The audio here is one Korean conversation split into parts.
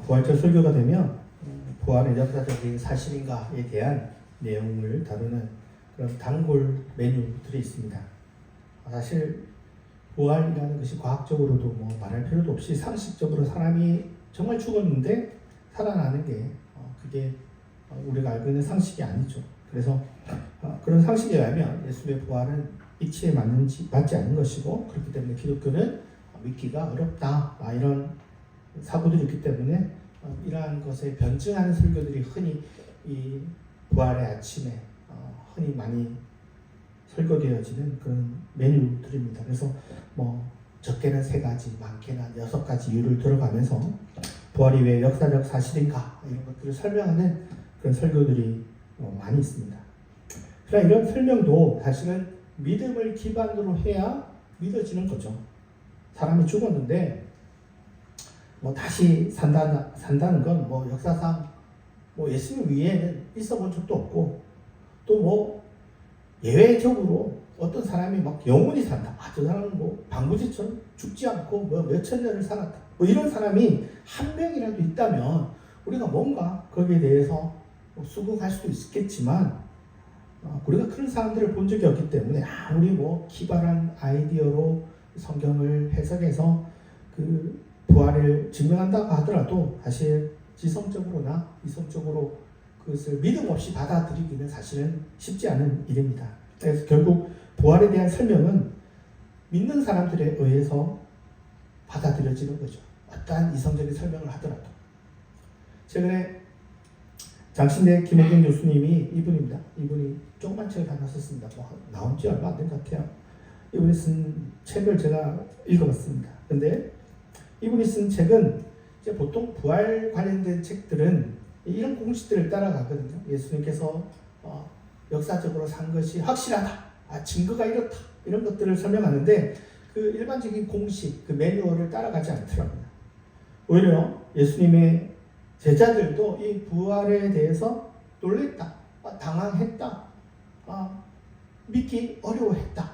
부활절 설교가 되면 부활의 역사적인 사실인가에 대한 내용을 다루는 그런 단골 메뉴들이 있습니다. 사실 부활이라는 것이 과학적으로도 뭐 말할 필요도 없이 상식적으로 사람이 정말 죽었는데 살아나는 게 그게 우리가 알고 있는 상식이 아니죠. 그래서 그런 상식에 의하면 예수의 부활은 이치에 맞지 않는 것이고, 그렇기 때문에 기독교는 믿기가 어렵다, 이런 사고들이 있기 때문에 이러한 것에 변증하는 설교들이 흔히 이 부활의 아침에 흔히 많이 설교되어지는 그런 메뉴들입니다. 그래서 뭐 적게는 3가지, 많게는 6가지 이유를 들어가면서 부활이 왜 역사적 사실인가 이런 것들을 설명하는 그런 설교들이 많이 있습니다. 그러나 이런 설명도 사실은 믿음을 기반으로 해야 믿어지는 거죠. 사람이 죽었는데 뭐 다시 산다는 건 뭐 역사상 뭐 예수님 위에는 있어 본 적도 없고, 또 뭐 예외적으로 어떤 사람이 막 영원히 산다, 저 사람은 뭐 방부제처럼 죽지 않고 뭐 몇천 년을 살았다, 뭐 이런 사람이 한 명이라도 있다면 우리가 뭔가 거기에 대해서 수긍할 수도 있겠지만, 우리가 그런 사람들을 본 적이 없기 때문에 아무리 뭐 기발한 아이디어로 성경을 해석해서 그 부활을 증명한다고 하더라도 사실 지성적으로나 이성적으로 그것을 믿음 없이 받아들이기는 사실은 쉽지 않은 일입니다. 그래서 결국 부활에 대한 설명은 믿는 사람들에 의해서 받아들여지는 거죠. 어떠한 이성적인 설명을 하더라도. 최근에 장신대 김호경 교수님이 이분입니다. 이분이 조그만 책을 하나 썼습니다. 나온 지 얼마 안 된 것 같아요. 이분이 쓴 책을 제가 읽어봤습니다. 근데 이분이 쓴 책은 이제 보통 부활 관련된 책들은 이런 공식들을 따라가거든요. 예수님께서 역사적으로 산 것이 확실하다, 증거가 이렇다, 이런 것들을 설명하는데 그 일반적인 공식, 그 매뉴얼을 따라가지 않더라고요. 오히려 예수님의 제자들도 이 부활에 대해서 놀랬다, 당황했다, 믿기 어려워했다,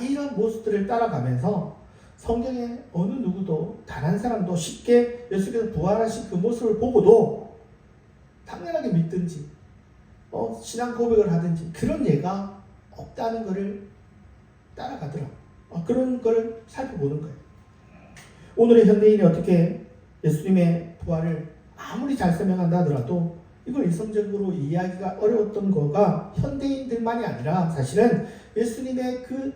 이런 모습들을 따라가면서 성경에 어느 누구도 단 한 사람도 쉽게 예수께서 부활하신 그 모습을 보고도 당연하게 믿든지 신앙 고백을 하든지 그런 예가 없다는 것을 따라가더라고요. 그런 걸 살펴보는 거예요. 오늘의 현대인이 어떻게 예수님의 부활을 아무리 잘 설명한다 하더라도 이걸 이성적으로 이해하기가 어려웠던 거가 현대인들만이 아니라 사실은 예수님의 그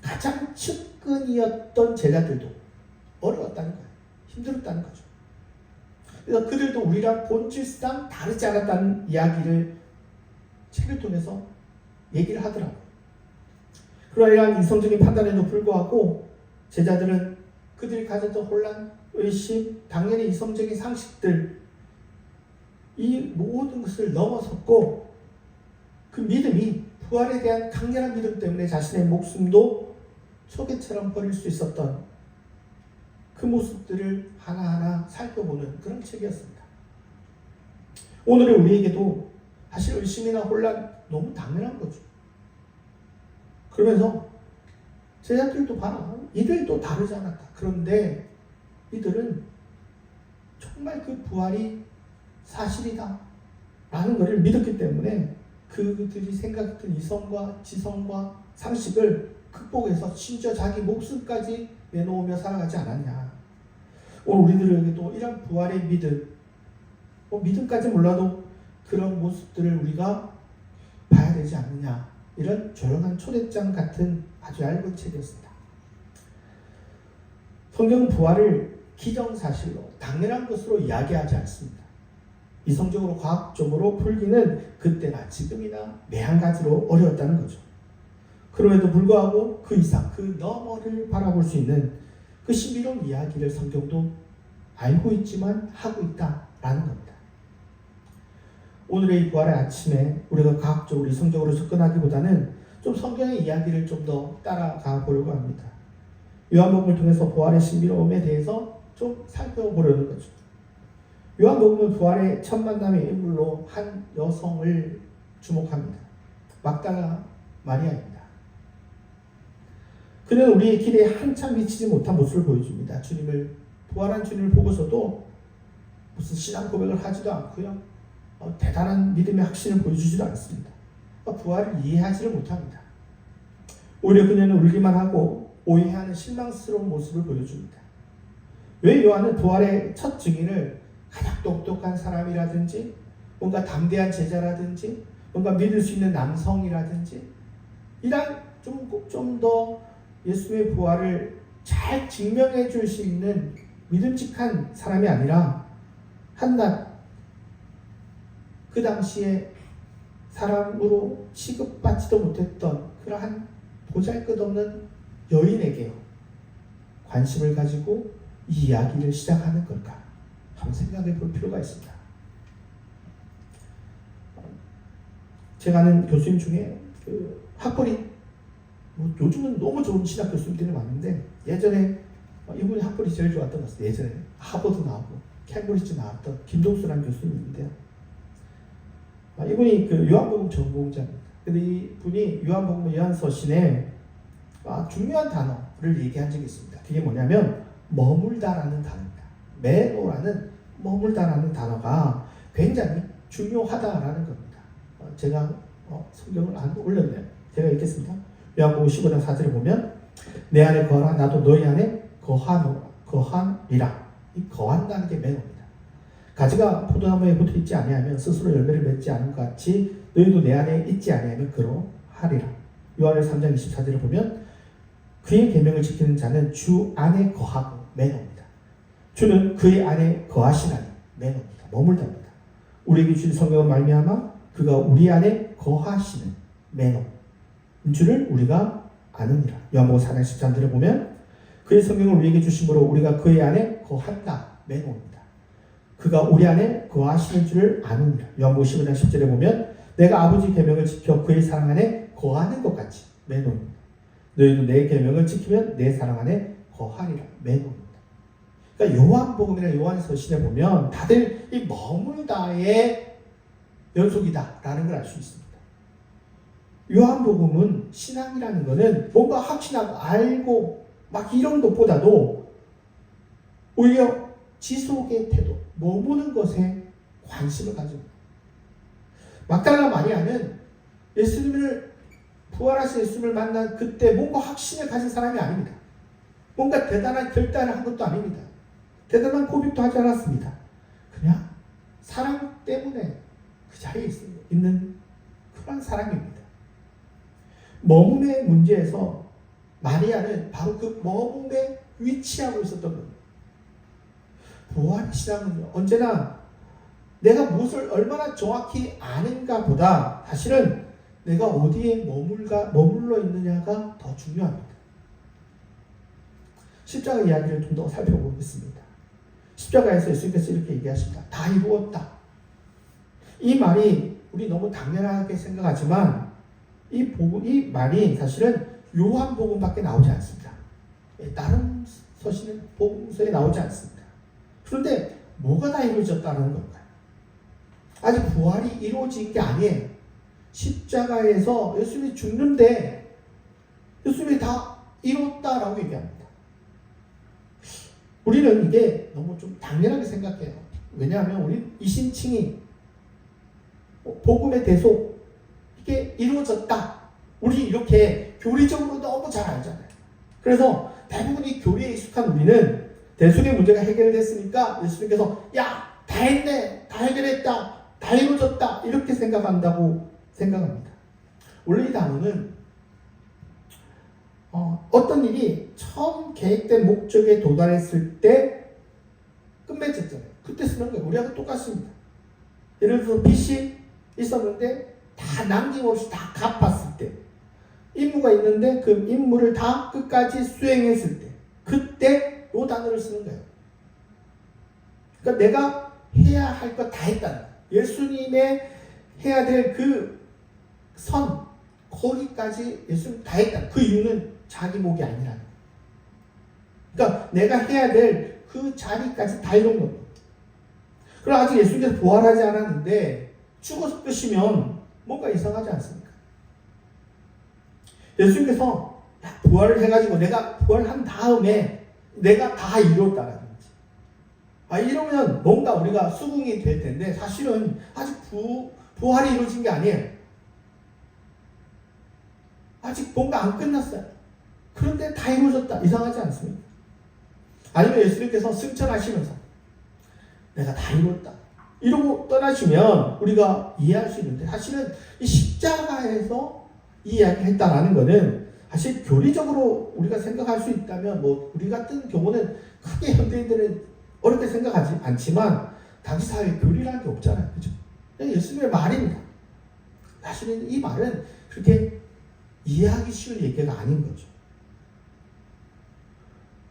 가장 측근이었던 제자들도 어려웠다는 거예요. 힘들었다는 거죠. 그래서 그들도 우리랑 본질상 다르지 않았다는 이야기를 책을 통해서 얘기를 하더라고요. 그러나 이러한 이성적인 판단에도 불구하고 제자들은 그들이 가졌던 혼란, 의심, 당연히 이성적인 상식들, 이 모든 것을 넘어섰고 그 믿음이 부활에 대한 강렬한 믿음 때문에 자신의 목숨도 소개처럼 버릴 수 있었던 그 모습들을 하나하나 살펴보는 그런 책이었습니다. 오늘의 우리에게도 사실 의심이나 혼란 너무 당연한 거죠. 그러면서 제자들도 봐라, 이들도 다르지 않았다. 그런데 이들은 정말 그 부활이 사실이다 라는 것을 믿었기 때문에 그들이 생각했던 이성과 지성과 상식을 극복해서 심지어 자기 목숨까지 내놓으며 살아가지 않았냐. 오늘 우리들에게도 이런 부활의 믿음, 믿음까지 몰라도 그런 모습들을 우리가 봐야 되지 않느냐. 이런 조용한 초대장 같은 아주 얇은 책이었습니다. 성경은 부활을 기정사실로 당연한 것으로 이야기하지 않습니다. 이성적으로 과학적으로 풀기는 그때나 지금이나 매한가지로 어려웠다는 거죠. 그럼에도 불구하고 그 이상, 그 너머를 바라볼 수 있는 그 신비로운 이야기를 성경도 알고 있지만 하고 있다라는 겁니다. 오늘의 이 부활의 아침에 우리가 과학적으로 이성적으로 접근하기보다는 좀 성경의 이야기를 좀 더 따라가 보려고 합니다. 요한복음을 통해서 부활의 신비로움에 대해서 좀 살펴보려는 거죠. 요한복음은 부활의 첫 만남의 인물로 한 여성을 주목합니다. 막달라 마리아입니다. 그는 우리의 기대에 한참 미치지 못한 모습을 보여줍니다. 부활한 주님을 보고서도 무슨 신앙 고백을 하지도 않고요. 대단한 믿음의 확신을 보여주지도 않습니다. 부활을 이해하지를 못합니다. 오히려 그녀는 울기만 하고 오해하는 실망스러운 모습을 보여줍니다. 왜 요한은 부활의 첫 증인을 가장 똑똑한 사람이라든지 뭔가 담대한 제자라든지 뭔가 믿을 수 있는 남성이라든지 이런 좀 더 예수의 부활을 잘 증명해 줄 수 있는 믿음직한 사람이 아니라 한낱 그 당시에 사람으로 취급받지도 못했던 그러한 보잘것없는 여인에게 관심을 가지고 이 이야기를 시작하는 걸까? 한번 생각해 볼 필요가 있습니다. 제가 아는 교수님 중에 학벌이 요즘은 너무 좋은 신학 교수님들이 많은데 예전에 이분이 학벌이 제일 좋았던 것 같아요. 예전에 하버드 나오고 캠브리지 나왔던 김동수라는 교수님인데요. 이분이 요한복음 전공자입니다. 근데 이분이 요한복음 요한서신에 중요한 단어를 얘기한 적이 있습니다. 그게 뭐냐면 머물다라는 단어입니다. 메노라는 머물다라는 단어가 굉장히 중요하다라는 겁니다. 제가 성경을 안 올렸네요. 제가 읽겠습니다. 요한복음 15장 4절에 보면 내 안에 거하라 나도 너희 안에 거하니라. 이 거한다는 게 메노입니다. 가지가 포도나무에 붙어 있지 아니하면 스스로 열매를 맺지 않은 것 같이 너희도 내 안에 있지 아니하면 그러하리라. 요한의 3장 24절을 보면 그의 계명을 지키는 자는 주 안에 거하고 메노입니다. 주는 그의 안에 거하시나니 메노입니다. 머물답니다. 우리에게 주신 성경을 말미암아 그가 우리 안에 거하시는 메노 주를 우리가 아느니라. 요한복음 4장 13절을 보면 그의 성경을 우리에게 주심으로 우리가 그의 안에 거한다 메노입니다. 그가 우리 안에 거하시는 줄을 아느니라. 요한복음 15장 10절에 보면 내가 아버지 계명을 지켜 그의 사랑 안에 거하는 것 같이 메노입니다. 너희도 내 계명을 지키면 내 사랑 안에 거하리라 메노입니다. 그러니까 요한복음이나 요한서신에 보면 다들 이 머물다의 연속이다라는 걸 알 수 있습니다. 요한복음은 신앙이라는 것은 뭔가 확신하고 알고 막 이런 것보다도 오히려 지속의 태도, 머무는 것에 관심을 가집니다. 막달라 마리아는 예수님을 부활하신 예수님을 만난 그때 뭔가 확신을 가진 사람이 아닙니다. 뭔가 대단한 결단을 한 것도 아닙니다. 대단한 고백도 하지 않았습니다. 그냥 사랑 때문에 그 자리에 있는 그런 사람입니다. 머문의 문제에서 마리아는 바로 그 머문에 위치하고 있었던 겁니다. 부활의 신앙은요, 언제나 내가 무엇을 얼마나 정확히 아는가 보다 사실은 내가 어디에 머물러 있느냐가 더 중요합니다. 십자가 이야기를 좀 더 살펴보겠습니다. 십자가에서 예수님께서 이렇게 얘기하십니다. 다 이루었다. 이 말이 우리 너무 당연하게 생각하지만 이 말이 사실은 요한복음밖에 나오지 않습니다. 다른 서신은 복음서에 나오지 않습니다. 그런데 뭐가 다 이루어졌다는 걸까요? 아직 부활이 이루어진 게 아니에요. 십자가에서 예수님이 죽는데 예수님이 다 이뤘다라고 얘기합니다. 우리는 이게 너무 좀 당연하게 생각해요. 왜냐하면 우리 이신칭이 복음의 대속 이게 이루어졌다. 우리 이렇게 교리적으로 너무 잘 알잖아요. 그래서 대부분 이 교리에 익숙한 우리는 대속의 문제가 해결됐으니까 예수님께서 야, 다 했네, 다 해결했다, 다 이루어졌다 이렇게 생각한다고 생각합니다. 원래 이 단어는 어떤 일이 처음 계획된 목적에 도달했을 때 끝맺었잖아요. 그때 쓰는 거예요. 우리하고 똑같습니다. 예를 들어서 빚이 있었는데 다 남김없이 다 갚았을 때, 임무가 있는데 그 임무를 다 끝까지 수행했을 때, 그때 이 단어를 쓰는 거예요. 그러니까 내가 해야 할 거 다 했다는 거예요. 예수님의 해야 될 그 선, 거기까지 예수님 다 했다. 그 이유는 자기 목이 아니라는 거예요. 그러니까 내가 해야 될 그 자리까지 다 이룬 겁니다. 그럼 아직 예수님께서 부활하지 않았는데 죽어서 끝이면 뭔가 이상하지 않습니까? 예수님께서 부활을 해가지고 내가 부활한 다음에 내가 다 이뤘다라는 거지. 이러면 뭔가 우리가 수긍이 될 텐데 사실은 아직 부활이 이루어진 게 아니에요. 아직 뭔가 안 끝났어요. 그런데 다 이루어졌다. 이상하지 않습니까? 아니면 예수님께서 승천하시면서 내가 다 이루었다. 이러고 떠나시면 우리가 이해할 수 있는데 사실은 이 십자가에서 이 이야기를 했다라는 것은 사실 교리적으로 우리가 생각할 수 있다면 우리 같은 경우는 크게 현대인들은 어렵게 생각하지 않지만 당시 사회에 교리라는 게 없잖아요. 그죠? 그냥 예수님의 말입니다. 사실은 이 말은 그렇게 이해하기 쉬운 얘기가 아닌 거죠.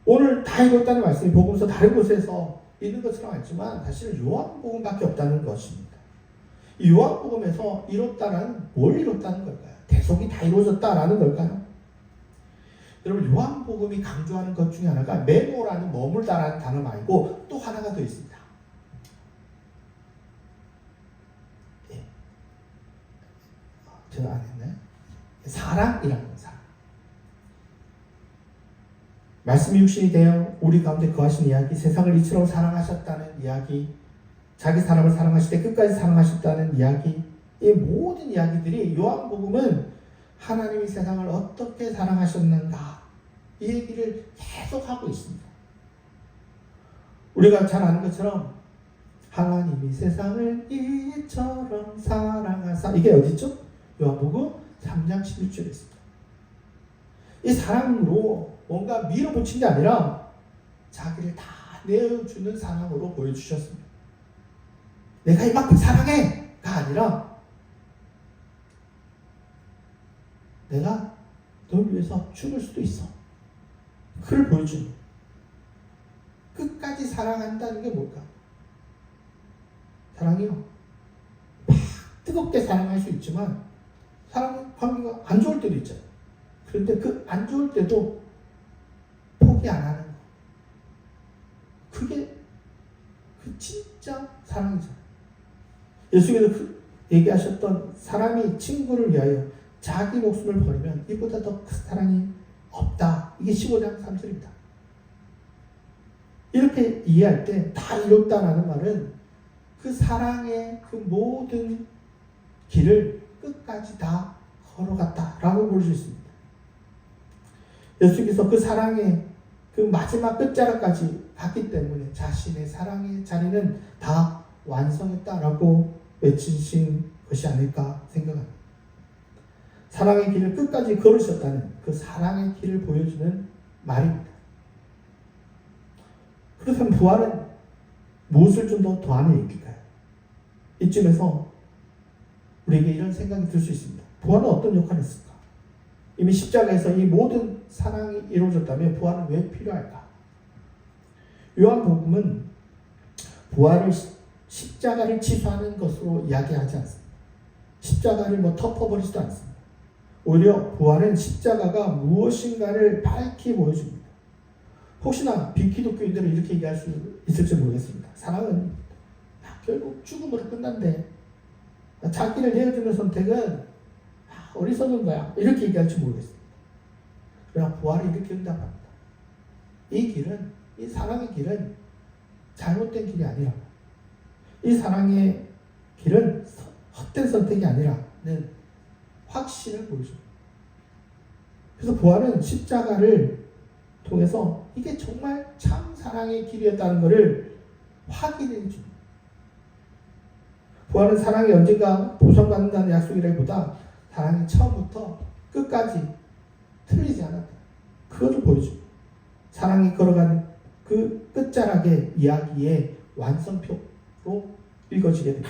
오늘 다 이뤘다는 말씀이 복음서 다른 곳에서 있는 것처럼 알지만 사실은 요한복음밖에 없다는 것입니다. 이 요한복음에서 이뤘다는 뭘 이뤘다는 걸까요? 대속이 다 이루어졌다라는 걸까요? 여러분 요한복음이 강조하는 것 중에 하나가 메모라는 머물다라는 단어 말고 또 하나가 더 있습니다. 제가 안 했네. 사랑이라는 사랑. 말씀이 육신이 되어 우리 가운데 거하신 이야기, 세상을 이처럼 사랑하셨다는 이야기, 자기 사람을 사랑하실 때 끝까지 사랑하셨다는 이야기, 이 모든 이야기들이 요한복음은 하나님이 세상을 어떻게 사랑하셨는가 이 얘기를 계속 하고 있습니다. 우리가 잘 아는 것처럼 하나님이 세상을 이처럼 사랑하사, 이게 어디죠? 요한복음 3장 16절에 있습니다. 이 사랑으로 뭔가 밀어붙인 게 아니라 자기를 다 내어주는 사랑으로 보여주셨습니다. 내가 이만큼 사랑해가 아니라 내가 널 위해서 죽을 수도 있어. 그를 보여주는 끝까지 사랑한다는 게 뭘까? 사랑이요. 막 뜨겁게 사랑할 수 있지만 사랑 관계가 안 좋을 때도 있잖아요. 그런데 그 안 좋을 때도 포기 안 하는 거. 그게 그 진짜 사랑이잖아요. 예수님께서 얘기하셨던 사람이 친구를 위하여 자기 목숨을 버리면 이보다 더 큰 사랑이 없다. 이게 15장 3절입니다. 이렇게 이해할 때 다 이뤘다라는 말은 그 사랑의 그 모든 길을 끝까지 다 걸어갔다라고 볼 수 있습니다. 예수께서 그 사랑의 그 마지막 끝자락까지 갔기 때문에 자신의 사랑의 자리는 다 완성했다라고 외치신 것이 아닐까 생각합니다. 사랑의 길을 끝까지 걸으셨다는 그 사랑의 길을 보여주는 말입니다. 그렇다면 부활은 무엇을 좀 더 더하는 얘기일까요? 이쯤에서 우리에게 이런 생각이 들 수 있습니다. 부활은 어떤 역할을 했을까? 이미 십자가에서 이 모든 사랑이 이루어졌다면 부활은 왜 필요할까? 요한복음은 부활을 십자가를 취소하는 것으로 이야기하지 않습니다. 십자가를 덮어버리지도 않습니다. 오히려 부활은 십자가가 무엇인가를 밝히 보여줍니다. 혹시나 비기독교인들은 이렇게 얘기할 수 있을지 모르겠습니다. 사랑은 결국 죽음으로 끝난대. 자기를 내어주는 선택은 어리석은 거야. 이렇게 얘기할지 모르겠습니다. 그러나 부활이 이렇게 응답합니다. 이 길은, 이 사랑의 길은 잘못된 길이 아니라, 이 사랑의 길은 헛된 선택이 아니라는 확신을 보여줍니다. 그래서 부활은 십자가를 통해서 이게 정말 참 사랑의 길이었다는 것을 확인해 줍니다. 부활은 사랑이 언젠가 보상받는다는 약속이라기보다 사랑이 처음부터 끝까지 틀리지 않았다. 그것을 보여줍니다. 사랑이 걸어가는 그 끝자락의 이야기의 완성표로 읽어지게 됩니다.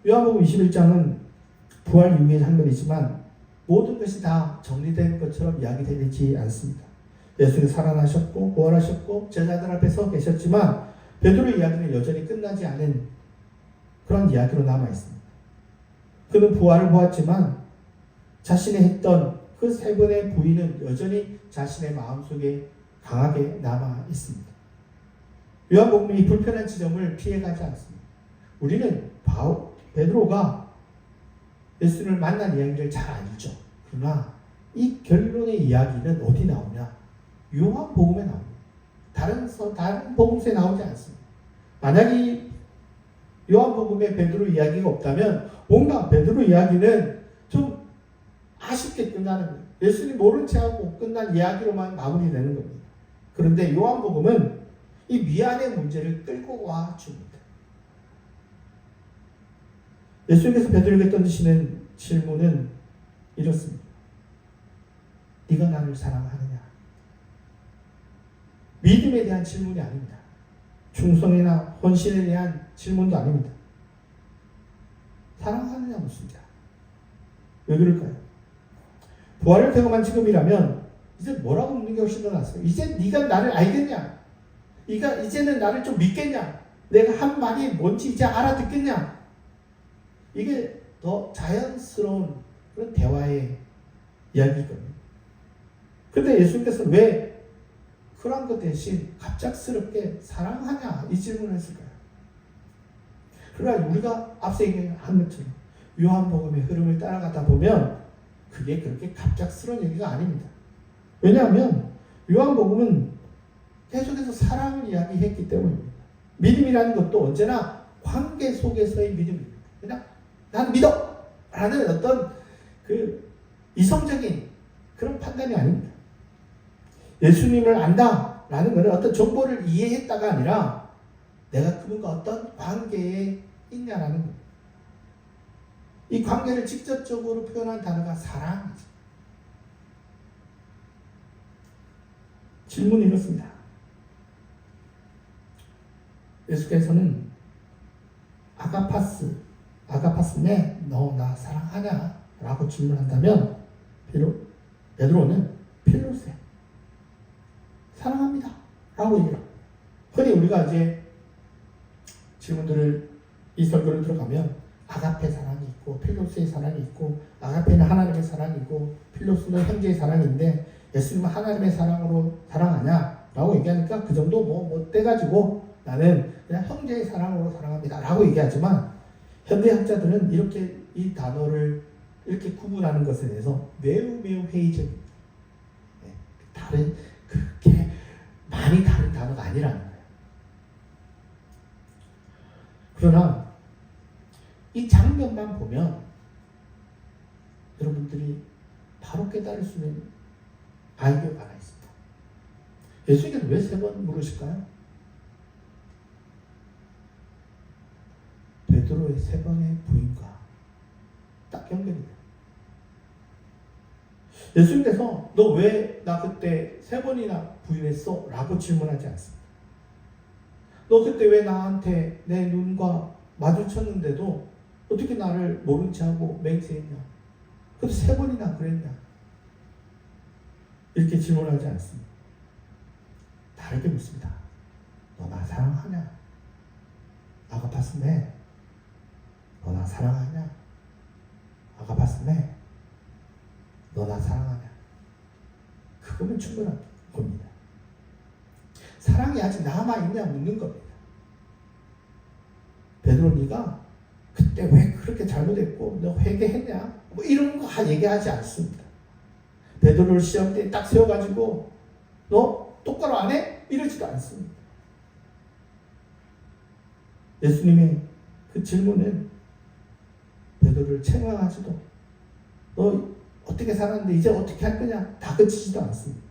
요한복음 21장은 부활 이후의 장면이지만 모든 것이 다 정리된 것처럼 이야기되지 않습니다. 예수님이 살아나셨고 부활하셨고 제자들 앞에 서 계셨지만 베드로의 이야기는 여전히 끝나지 않은 그런 이야기로 남아있습니다. 그는 부활을 보았지만 자신이 했던 그 세 번의 부인은 여전히 자신의 마음속에 강하게 남아있습니다. 요한복음이 이 불편한 지점을 피해가지 않습니다. 우리는 베드로가 예수님을 만난 이야기를 잘 알죠. 그러나 이 결론의 이야기는 어디 나오냐? 요한복음에 나옵니다. 다른 복음서에 나오지 않습니다. 만약 이 요한복음에 베드로 이야기가 없다면 뭔가 베드로 이야기는 좀 아쉽게 끝나는 거예요. 예수님 모른 채하고 끝난 이야기로만 마무리되는 겁니다. 그런데 요한복음은 이 미안의 문제를 끌고 와 줍니다. 예수님께서 베드로에게 던지시는 질문은 이렇습니다. 네가 나를 사랑하느냐? 믿음에 대한 질문이 아닙니다. 충성이나 헌신에 대한 질문도 아닙니다. 사랑하느냐 묻습니다. 왜 그럴까요? 부활을 경험한 지금이라면 이제 뭐라고 묻는 게 훨씬 더 낫어요. 이제 네가 나를 알겠냐? 이제는 나를 좀 믿겠냐? 내가 한 말이 뭔지 이제 알아듣겠냐? 이게 더 자연스러운 그런 대화의 이야기거든요. 그런데 예수님께서는 왜 그런 것 대신 갑작스럽게 사랑하냐 이 질문을 했을까요? 그러나 우리가 앞서 얘기한 것처럼 요한복음의 흐름을 따라가다 보면 그게 그렇게 갑작스러운 얘기가 아닙니다. 왜냐하면 요한복음은 계속해서 사랑을 이야기했기 때문입니다. 믿음이라는 것도 언제나 관계 속에서의 믿음입니다. 그냥 난 믿어! 라는 어떤 그 이성적인 그런 판단이 아닙니다. 예수님을 안다 라는 것은 어떤 정보를 이해했다가 아니라 내가 그분과 어떤 관계에 있냐라는 겁니다. 이 관계를 직접적으로 표현한 단어가 사랑이죠. 질문이 이렇습니다. 예수께서는 아가파스네 너 나 사랑하냐? 라고 질문한다면 베드로는 필로세 사랑합니다 라고 얘기합니다. 흔히 우리가 이제 질문들을 이 설교를 들어가면 아가페 사랑이 있고 필로스의 사랑이 있고 아가페는 하나님의 사랑이고 필로스는 형제의 사랑인데 예수님은 하나님의 사랑으로 사랑하냐? 라고 얘기하니까 그 정도 뭐 떼가지고 나는 그냥 형제의 사랑으로 사랑합니다 라고 얘기하지만 현대학자들은 이렇게 이 단어를 이렇게 구분하는 것에 대해서 매우 회의적입니다. 그렇게 많이 다른 단어가 아니라는 거예요. 그러나 이 장면만 보면 여러분들이 바로 깨달을 수 있는 아이디어가 하나 있습니다. 예수님께서 왜 3번 물으실까요? 베드로의 3번의 부인과 딱 연결이 돼요. 예수님께서 너 왜 나 그때 3번이나 부인했어? 라고 질문하지 않습니다. 너 그때 왜 나한테 내 눈과 마주쳤는데도 어떻게 나를 모른 체하고 맹세했냐? 그것도 3번이나 그랬냐? 이렇게 질문하지 않습니다. 다르게 묻습니다. 너 나 사랑하냐? 아가파스네 너 나 사랑하냐? 아가파스네 너 나 사랑하냐? 그거면 충분한 겁니다. 사랑이 아직 남아있냐 묻는 겁니다. 베드로 네가 그때 왜 그렇게 잘못했고 너 회개했냐? 뭐 이런 거 얘기하지 않습니다. 베드로를 시험대에 딱 세워가지고 너 똑바로 안 해? 이러지도 않습니다. 예수님의 그 질문은 베드로를 책망하지도 너 어떻게 살았는데 이제 어떻게 할 거냐? 다그치지도 않습니다.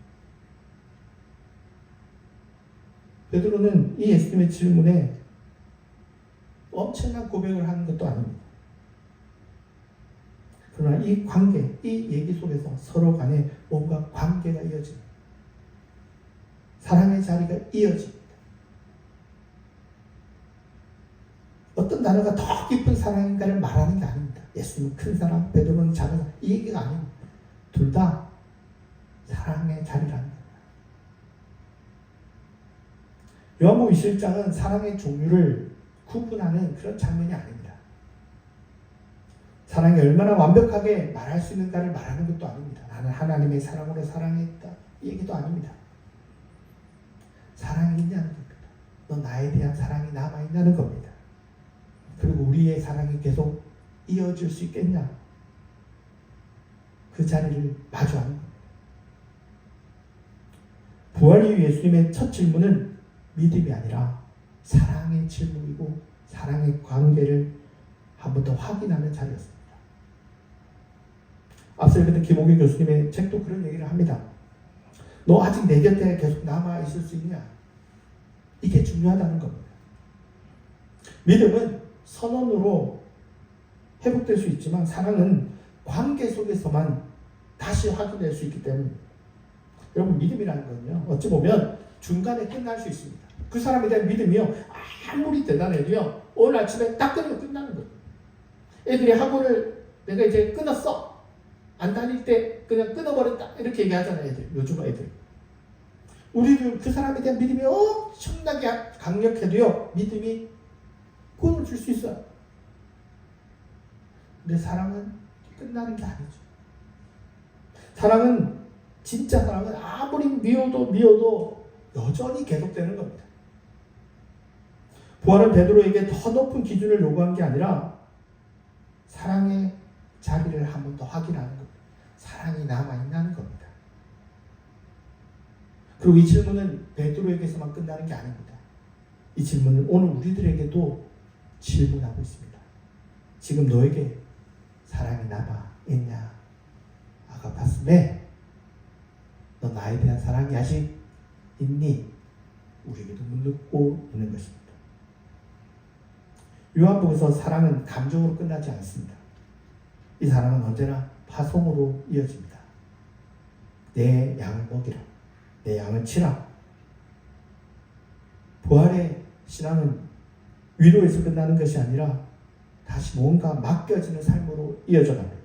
베드로는 이 예수님의 질문에 엄청난 고백을 하는 것도 아닙니다. 그러나 이 관계, 이 얘기 속에서 서로 간에 뭔가 관계가 이어집니다. 사랑의 자리가 이어집니다. 어떤 단어가 더 깊은 사랑인가를 말하는 게 아닙니다. 예수님은 큰 사랑, 베드로는 작은 사랑, 이 얘기가 아닙니다. 둘 다 사랑의 자리라는 겁니다. 요한복음 21장은 사랑의 종류를 구분하는 그런 장면이 아닙니다. 사랑이 얼마나 완벽하게 말할 수 있는가를 말하는 것도 아닙니다. 나는 하나님의 사랑으로 사랑했다. 이 얘기도 아닙니다. 사랑이 있냐는 겁니다. 너 나에 대한 사랑이 남아있냐는 겁니다. 그리고 우리의 사랑이 계속 이어질 수 있겠냐? 그 자리를 마주하는 겁니다. 부활 이후 예수님의 첫 질문은 믿음이 아니라 사랑의 질문이고 사랑의 관계를 한 번 더 확인하는 자리였습니다. 앞서 읽었던 김홍균 교수님의 책도 그런 얘기를 합니다. 너 아직 내 곁에 계속 남아 있을 수 있냐? 이게 중요하다는 겁니다. 믿음은 선언으로 회복될 수 있지만 사랑은 관계 속에서만 다시 확인될 수 있기 때문에 여러분 믿음이라는 건요 어찌 보면 중간에 끝날 수 있습니다. 그 사람에 대한 믿음이요 아무리 대단해도요 오늘 아침에 딱 끊으면 끝나는 거예요. 애들이 학원을 내가 이제 끊었어 안 다닐 때 그냥 끊어버렸다 이렇게 얘기하잖아요. 애들 요즘 애들 우리도 그 사람에 대한 믿음이 엄청나게 강력해도요 믿음이 꿈을 줄 수 있어요. 근데 사랑은 끝나는 게 아니죠. 사랑은 진짜 사랑은 아무리 미워도 여전히 계속되는 겁니다. 부활은 베드로에게 더 높은 기준을 요구한 게 아니라 사랑의 자리를 한 번 더 확인하는 겁니다. 사랑이 남아있다는 겁니다. 그리고 이 질문은 베드로에게서만 끝나는 게 아닙니다. 이 질문은 오늘 우리들에게도 질문하고 있습니다. 지금 너에게 사랑이 남아있냐? 아가파스네, 너 나에 대한 사랑이 아직 있니? 우리에게도 묻고 있는 것입니다. 요한복음에서 사랑은 감정으로 끝나지 않습니다. 이 사랑은 언제나 파송으로 이어집니다. 내 양을 먹이라, 내 양을 치라. 부활의 신앙은 위로에서 끝나는 것이 아니라 다시 뭔가 맡겨지는 삶으로 이어져 갑니다.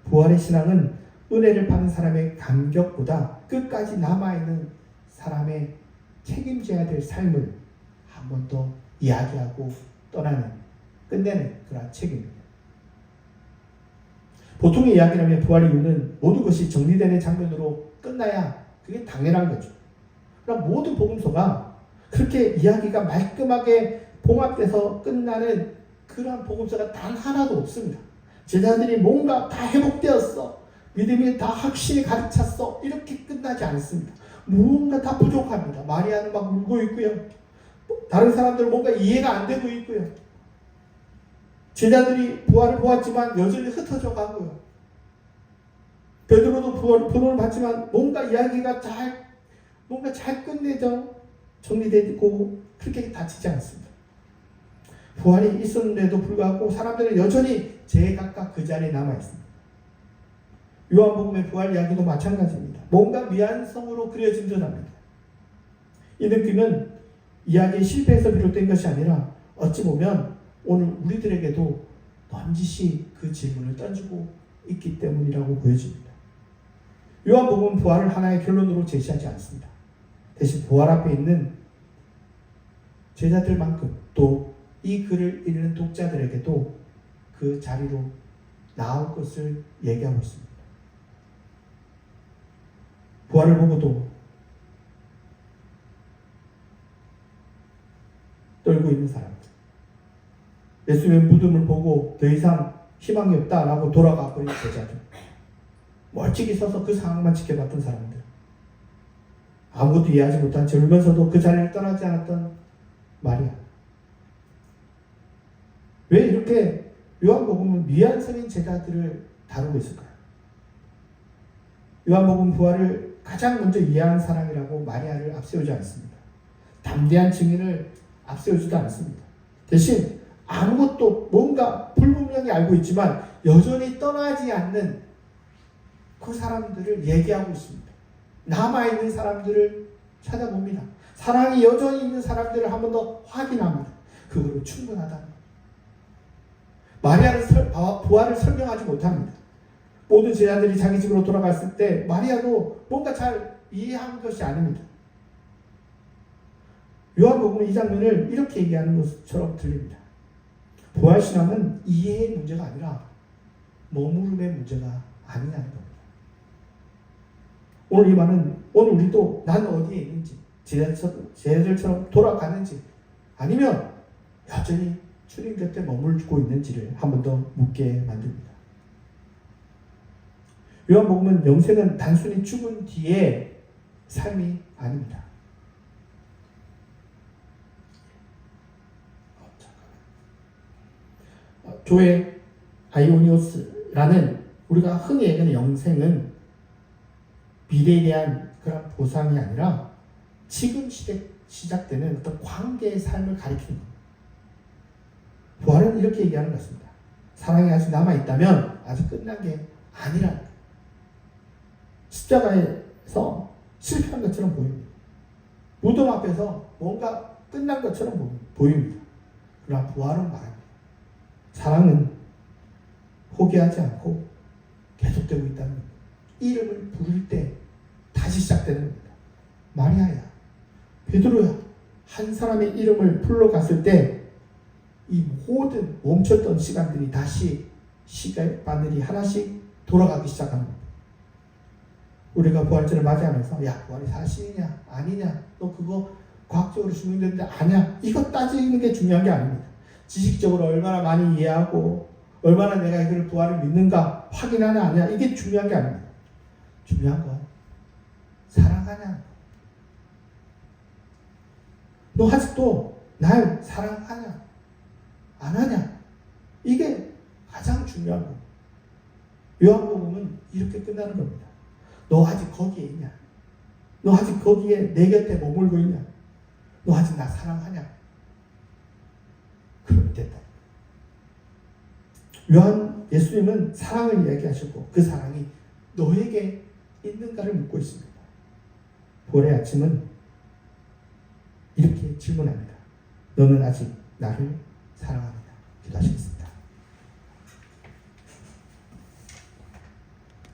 부활의 신앙은 은혜를 받는 사람의 감격보다 끝까지 남아있는 사람의 책임져야 될 삶을 한 번 더 이야기하고 떠나는, 끝내는 그런 책임입니다. 보통의 이야기라면 부활의 이유는 모든 것이 정리되는 장면으로 끝나야 그게 당연한 거죠. 그럼 모든 복음서가 그렇게 이야기가 말끔하게 봉합돼서 끝나는 그러한 복음서가 단 하나도 없습니다. 제자들이 뭔가 다 회복되었어, 믿음이 다 확실히 가르쳤어, 이렇게 끝나지 않습니다. 뭔가 다 부족합니다. 마리아는 막 울고 있고요. 다른 사람들은 뭔가 이해가 안 되고 있고요. 제자들이 부활을 보았지만 여전히 흩어져 가고요. 베드로도 부활을 봤지만 뭔가 이야기가 뭔가 잘 끝내져 정리되고 그렇게 다치지 않습니다. 부활이 있었는데도 불구하고 사람들은 여전히 제각각 그 자리에 남아 있습니다. 요한복음의 부활 이야기도 마찬가지입니다. 뭔가 미완성으로 그려진 듯합니다. 이 느낌은 이야기의 실패에서 비롯된 것이 아니라 어찌 보면 오늘 우리들에게도 넌지시 그 질문을 던지고 있기 때문이라고 보여집니다. 요한복음은 부활을 하나의 결론으로 제시하지 않습니다. 대신 부활 앞에 있는 제자들만큼 또 이 글을 읽는 독자들에게도 그 자리로 나올 것을 얘기하고 있습니다. 부활을 보고도 떨고 있는 사람들, 예수님의 무덤을 보고 더 이상 희망이 없다라고 돌아가 버린 제자들, 멀찍이 서서 그 상황만 지켜봤던 사람들, 아무것도 이해하지 못한 채 울면서도 그 자리를 떠나지 않았던 마리아. 왜 이렇게 요한복음은 미완성인 제자들을 다루고 있을까요? 요한복음 부활을 가장 먼저 이해한 사람이라고 마리아를 앞세우지 않습니다. 담대한 증인을 앞세우지도 않습니다. 대신 아무것도 뭔가 불분명히 알고 있지만 여전히 떠나지 않는 그 사람들을 얘기하고 있습니다. 남아있는 사람들을 찾아봅니다. 사랑이 여전히 있는 사람들을 한 번 더 확인합니다. 그걸로 충분하다는 것. 마리아는 부활을 설명하지 못합니다. 모든 제자들이 자기 집으로 돌아갔을 때 마리아도 뭔가 잘 이해한 것이 아닙니다. 요한복음은 이 장면을 이렇게 얘기하는 것처럼 들립니다. 부활신앙은 이해의 문제가 아니라 머무름의 문제가 아니냐는 겁니다. 오늘 이 말은 오늘 우리도 난 어디에 있는지, 제자들처럼 돌아가는지, 아니면 여전히 주님 곁에 머물고 있는지를 한 번 더 묻게 만듭니다. 요한복음은 영생은 단순히 죽은 뒤에 삶이 아닙니다. 교회 아이오니오스라는 우리가 흔히 얘기하는 영생은 미래에 대한 그런 보상이 아니라 지금 시작되는 어떤 관계의 삶을 가리키는 겁니다. 부활은 이렇게 얘기하는 것입니다. 사랑이 아직 남아있다면 아직 끝난 게 아니라 십자가에서 실패한 것처럼 보입니다. 무덤 앞에서 뭔가 끝난 것처럼 보입니다. 그러나 부활은 말합니다. 사랑은 포기하지 않고 계속되고 있다는 겁니다. 이름을 부를 때 다시 시작되는 겁니다. 마리아야, 베드로야, 한 사람의 이름을 불러갔을 때 이 모든 멈췄던 시간들이 다시 시간 바늘이 하나씩 돌아가기 시작하는 겁니다. 우리가 부활절을 맞이하면서 야, 부활이 사실이냐 아니냐, 너 그거 과학적으로 증명되는데 아니야, 이거 따지는 게 중요한 게 아닙니다. 지식적으로 얼마나 많이 이해하고 얼마나 내가 이걸 부활을 믿는가 확인하냐 아니야, 이게 중요한 게 아닙니다. 중요한 건 사랑하냐, 너 아직도 날 사랑하냐 안 하냐, 이게 가장 중요한 겁니다. 요한복음은 이렇게 끝나는 겁니다. 너 아직 거기에 있냐, 너 아직 거기에 내 곁에 머물고 있냐, 너 아직 나 사랑하냐, 그러면 됐다. 예수님은 사랑을 이야기하시고 그 사랑이 너에게 있는가를 묻고 있습니다. 부활의 아침은 이렇게 질문합니다. 너는 아직 나를 사랑합니다. 기도하시겠습니다.